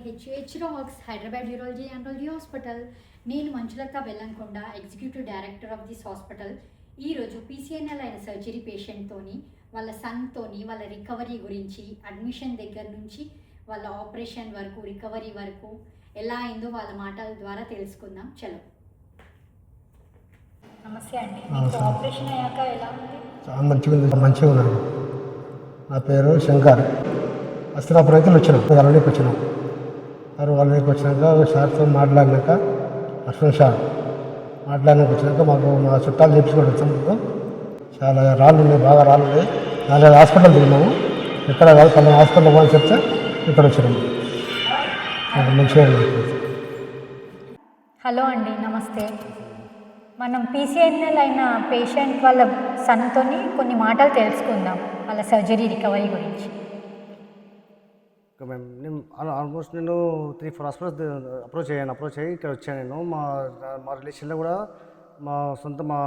హెచ్యుహెచ్ రాక్స్ Hyderabad urology andrology hospital. నేను Manchulatha Bellamkonda, executive director of this hospital. ఈరోజు పీసీఎన్ఎల్ అయిన సర్జరీ పేషెంట్తోని వాళ్ళ సన్తోని వాళ్ళ రికవరీ గురించి, అడ్మిషన్ దగ్గర నుంచి వాళ్ళ ఆపరేషన్ వరకు, రికవరీ వరకు ఎలా అయిందో వాళ్ళ మాటల ద్వారా తెలుసుకుందాం. చలో. నమస్తే అండి. మీకు ఆపరేషన్ అయ్యాక ఎలా ఉంది? మంచిగా ఉన్నాను. నా పేరు శంకర్. అస్తినాపురం అయితే వచ్చినాం, అరవైకి వచ్చినాం. అరవైకి వచ్చినాక సార్తో మాట్లాడినాక అశ్విన్ సార్ మాట్లాడినాక వచ్చినాక మాకు మా చుట్టాలు చేపించుకొని వచ్చాము. చాలా రాళ్ళు ఉన్నాయి, బాగా రాళ్ళు ఉన్నాయి. 4 హాస్పిటల్ తిన్నాము. ఎక్కడ కాదు, 10 హాస్పిటల్ పోని చెప్తే ఇక్కడ వచ్చినాము. మంచిగా. హలో అండి, నమస్తే. మనం పీసీఎన్ఎల్ అయిన పేషెంట్ వాళ్ళ సన్తోని కొన్ని మాటలు తెలుసుకుందాం వాళ్ళ సర్జరీ రికవరీ గురించి. నేను ఆల్మోస్ట్ 3-4 హాస్పిటల్స్ అప్రోచ్ అయ్యి ఇక్కడ వచ్చాను. నేను మా రిలేషన్లో కూడా మా సొంత మా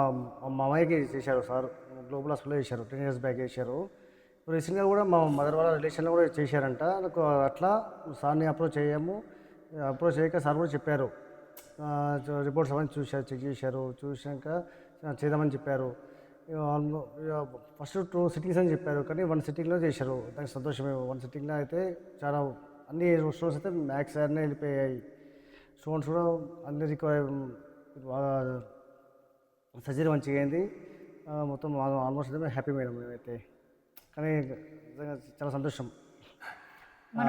మామయ్యకి చేశారు సార్. గ్లోబల్ హాస్పిటల్లో చేశారు, 10 years బ్యాక్ చేశారు. రీసెంట్గా కూడా మా మదర్ వాళ్ళ రిలేషన్లో కూడా చేశారంట. నాకు అట్లా సార్ని అప్రోచ్ అయ్యాక సార్ కూడా చెప్పారు, రిపోర్ట్స్ అవన్నీ చెక్ చేశారు. చూశాక చేద్దామని చెప్పారు. ఫస్ట్ 2 సిట్టింగ్స్ అని చెప్పారు, కానీ 1 సిట్టింగ్లో చేశారు. దానికి సంతోషమే. 1 సిట్టింగ్లో అయితే చాలా అన్ని స్టోన్స్ అయితే మ్యాక్స్ అన్నీ వెళ్ళిపోయాయి. స్టోన్స్ కూడా అన్ని రికవర్ బాగా సర్జరీ మంచిగా అయింది. మొత్తం ఆల్మోస్ట్ అయితే హ్యాపీ మేడం మేమైతే. కానీ చాలా సంతోషం. మన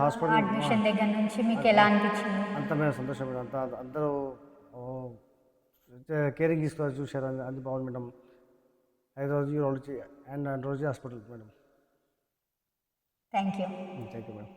హాస్పిటల్ అడ్మిషన్ దగ్గర నుంచి మీకు ఎలా అనిపించింది? అంతా మేము సంతోషం మేడం. అందరూ కేరింగ్ తీసుకొని చూశారు. అది బాగుంది madam. Hyderabad urology and andrology hospital madam. Thank you madam.